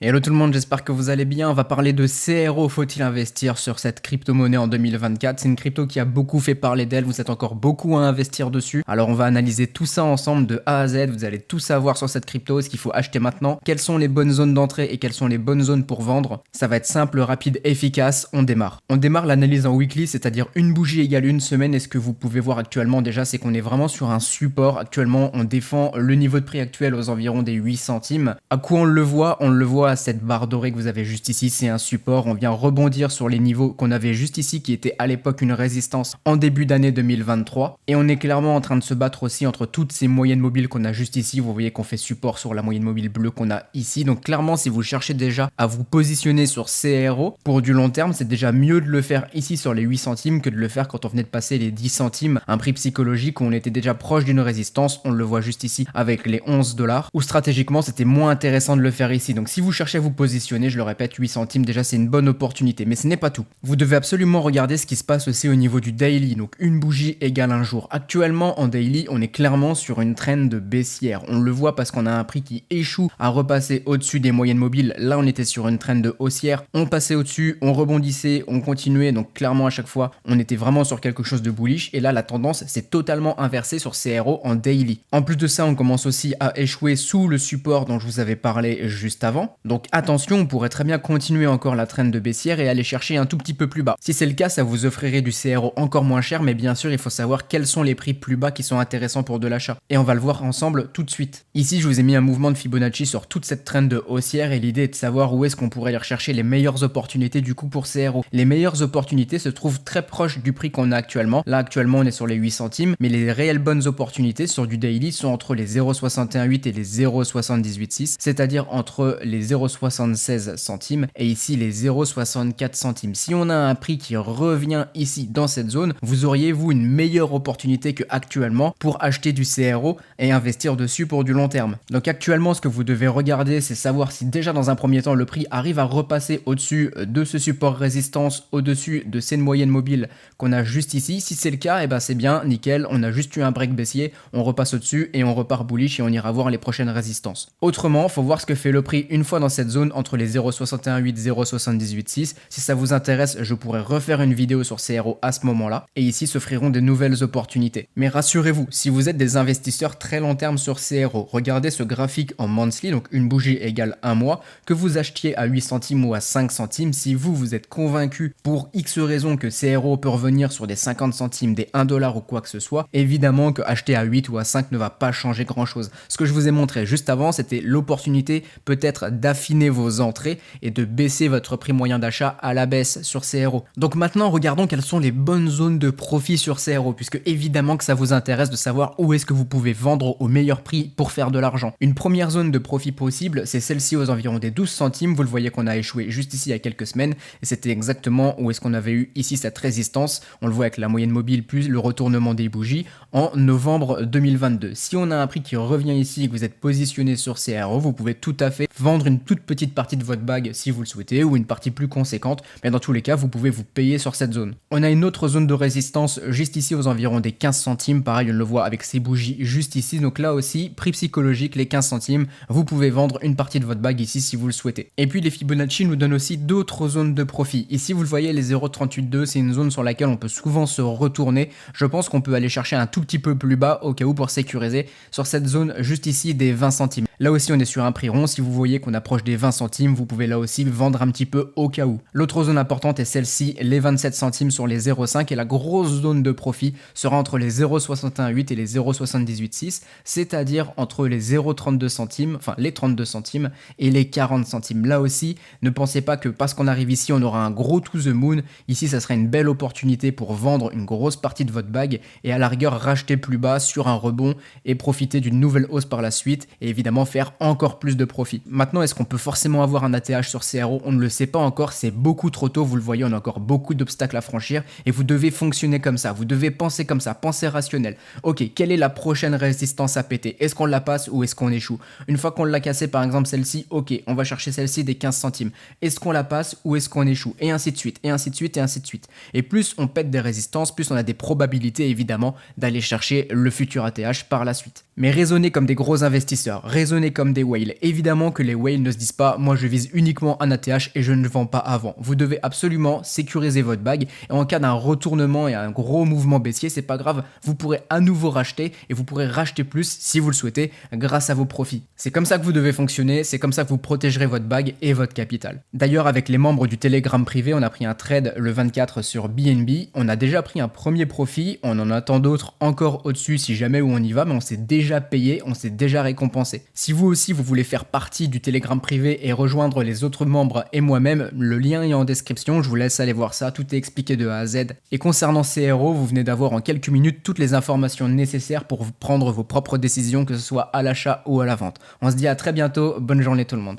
Hello tout le monde, j'espère que vous allez bien. On va parler de CRO, faut-il investir sur cette crypto-monnaie en 2024? C'est une crypto qui a beaucoup fait parler d'elle, vous êtes encore beaucoup à investir dessus. Alors on va analyser tout ça ensemble de A à Z, vous allez tout savoir sur cette crypto, ce qu'il faut acheter maintenant, quelles sont les bonnes zones d'entrée et quelles sont les bonnes zones pour vendre. Ça va être simple, rapide, efficace, on démarre. On démarre l'analyse en weekly, c'est-à-dire une bougie égale une semaine, et ce que vous pouvez voir actuellement déjà, c'est qu'on est vraiment sur un support. Actuellement, on défend le niveau de prix actuel aux environs des 8 centimes. À quoi on le voit? On le voit à cette barre dorée que vous avez juste ici, c'est un support. On vient rebondir sur les niveaux qu'on avait juste ici, qui était à l'époque une résistance en début d'année 2023. Et on est clairement en train de se battre aussi entre toutes ces moyennes mobiles qu'on a juste ici. Vous voyez qu'on fait support sur la moyenne mobile bleue qu'on a ici. Donc clairement, si vous cherchez déjà à vous positionner sur CRO pour du long terme, c'est déjà mieux de le faire ici sur les 8 centimes que de le faire quand on venait de passer les 10 centimes. Un prix psychologique où on était déjà proche d'une résistance. On le voit juste ici avec les 11 $. Ou stratégiquement, c'était moins intéressant de le faire ici. Donc si vous cherchez à vous positionner, je le répète, 8 centimes déjà c'est une bonne opportunité, mais ce n'est pas tout. Vous devez absolument regarder ce qui se passe aussi au niveau du daily, donc une bougie égale un jour. Actuellement en daily, on est clairement sur une trend baissière. On le voit parce qu'on a un prix qui échoue à repasser au-dessus des moyennes mobiles. Là on était sur une trend haussière, on passait au-dessus, on rebondissait, on continuait, donc clairement à chaque fois on était vraiment sur quelque chose de bullish, et là la tendance s'est totalement inversée sur CRO en daily. En plus de ça, on commence aussi à échouer sous le support dont je vous avais parlé juste avant, donc attention, on pourrait très bien continuer encore la trend de baissière et aller chercher un tout petit peu plus bas. Si c'est le cas, ça vous offrirait du CRO encore moins cher, mais bien sûr, il faut savoir quels sont les prix plus bas qui sont intéressants pour de l'achat. Et on va le voir ensemble tout de suite. Ici, je vous ai mis un mouvement de Fibonacci sur toute cette trend de haussière, et l'idée est de savoir où est-ce qu'on pourrait aller rechercher les meilleures opportunités du coup pour CRO. Les meilleures opportunités se trouvent très proches du prix qu'on a actuellement. Là, actuellement, on est sur les 8 centimes, mais les réelles bonnes opportunités sur du daily sont entre les 0,618 et les 0,786, c'est-à-dire entre les 0,76 centimes et ici les 0,64 centimes. Si on a un prix qui revient ici dans cette zone, vous auriez vous une meilleure opportunité que actuellement pour acheter du CRO et investir dessus pour du long terme. Donc actuellement, ce que vous devez regarder, c'est savoir si déjà dans un premier temps le prix arrive à repasser au-dessus de ce support résistance, au-dessus de cette moyenne mobile qu'on a juste ici. Si c'est le cas, et ben c'est bien, nickel, on a juste eu un break baissier, on repasse au-dessus et on repart bullish et on ira voir les prochaines résistances. Autrement, faut voir ce que fait le prix une fois dans cette zone entre les 0,618 0,786. Si ça vous intéresse, je pourrais refaire une vidéo sur CRO à ce moment-là, et ici s'offriront des nouvelles opportunités. Mais rassurez-vous, si vous êtes des investisseurs très long terme sur CRO, regardez ce graphique en monthly, donc une bougie égale un mois, que vous achetiez à 8 centimes ou à 5 centimes, si vous êtes convaincu pour X raison que CRO peut revenir sur des 50 centimes, des 1 $ ou quoi que ce soit, évidemment que acheter à 8 ou à 5 ne va pas changer grand-chose. Ce que je vous ai montré juste avant, c'était l'opportunité peut-être d'affiner vos entrées et de baisser votre prix moyen d'achat à la baisse sur CRO. Donc maintenant, regardons quelles sont les bonnes zones de profit sur CRO, puisque évidemment que ça vous intéresse de savoir où est-ce que vous pouvez vendre au meilleur prix pour faire de l'argent. Une première zone de profit possible, c'est celle-ci aux environs des 12 centimes. Vous le voyez qu'on a échoué juste ici il y a quelques semaines, et c'était exactement où est-ce qu'on avait eu ici cette résistance. On le voit avec la moyenne mobile plus le retournement des bougies en novembre 2022. Si on a un prix qui revient ici et que vous êtes positionné sur CRO, vous pouvez tout à fait vendre une toute petite partie de votre bague si vous le souhaitez, ou une partie plus conséquente, mais dans tous les cas, vous pouvez vous payer sur cette zone. On a une autre zone de résistance juste ici aux environs des 15 centimes, pareil, on le voit avec ces bougies juste ici, donc là aussi, prix psychologique, les 15 centimes, vous pouvez vendre une partie de votre bague ici si vous le souhaitez. Et puis les Fibonacci nous donnent aussi d'autres zones de profit. Ici, vous le voyez, les 0,382, c'est une zone sur laquelle on peut souvent se retourner. Je pense qu'on peut aller chercher un tout petit peu plus bas au cas où pour sécuriser sur cette zone juste ici des 20 centimes. Là aussi, on est sur un prix rond. Si vous voyez qu'on approche des 20 centimes, vous pouvez là aussi vendre un petit peu au cas où. L'autre zone importante est celle-ci, les 27 centimes sur les 0,5, et la grosse zone de profit sera entre les 0,618 et les 0,786, c'est-à-dire entre les 0,32 centimes, enfin les 32 centimes et les 40 centimes. Là aussi, ne pensez pas que parce qu'on arrive ici, on aura un gros to the moon. Ici, ça serait une belle opportunité pour vendre une grosse partie de votre bague et à la rigueur racheter plus bas sur un rebond et profiter d'une nouvelle hausse par la suite, et évidemment faire encore plus de profit. Maintenant, est-ce qu'on peut forcément avoir un ATH sur CRO? On ne le sait pas encore, c'est beaucoup trop tôt, vous le voyez, on a encore beaucoup d'obstacles à franchir et vous devez fonctionner comme ça, vous devez penser comme ça, penser rationnel. Ok, quelle est la prochaine résistance à péter? Est-ce qu'on la passe ou est-ce qu'on échoue? Une fois qu'on l'a cassé, par exemple celle-ci, ok, on va chercher celle-ci des 15 centimes. Est-ce qu'on la passe ou est-ce qu'on échoue? Et ainsi de suite, et ainsi de suite, et ainsi de suite. Et plus on pète des résistances, plus on a des probabilités évidemment d'aller chercher le futur ATH par la suite. Mais raisonnez comme des gros investisseurs, raisonnez comme des whales. Évidemment que les whales ne ne se disent pas, moi je vise uniquement un ATH et je ne vends pas avant. Vous devez absolument sécuriser votre bag et en cas d'un retournement et un gros mouvement baissier, c'est pas grave, vous pourrez à nouveau racheter et vous pourrez racheter plus si vous le souhaitez grâce à vos profits. C'est comme ça que vous devez fonctionner, c'est comme ça que vous protégerez votre bag et votre capital. D'ailleurs, avec les membres du Telegram privé, on a pris un trade le 24 sur BNB, on a déjà pris un premier profit, on en attend d'autres encore au-dessus si jamais où on y va, mais on s'est déjà payé, on s'est déjà récompensé. Si vous aussi vous voulez faire partie du Telegram privé et rejoindre les autres membres et moi-même, le lien est en description, je vous laisse aller voir ça, tout est expliqué de A à Z. Et concernant CRO, vous venez d'avoir en quelques minutes toutes les informations nécessaires pour prendre vos propres décisions, que ce soit à l'achat ou à la vente. On se dit à très bientôt, bonne journée tout le monde.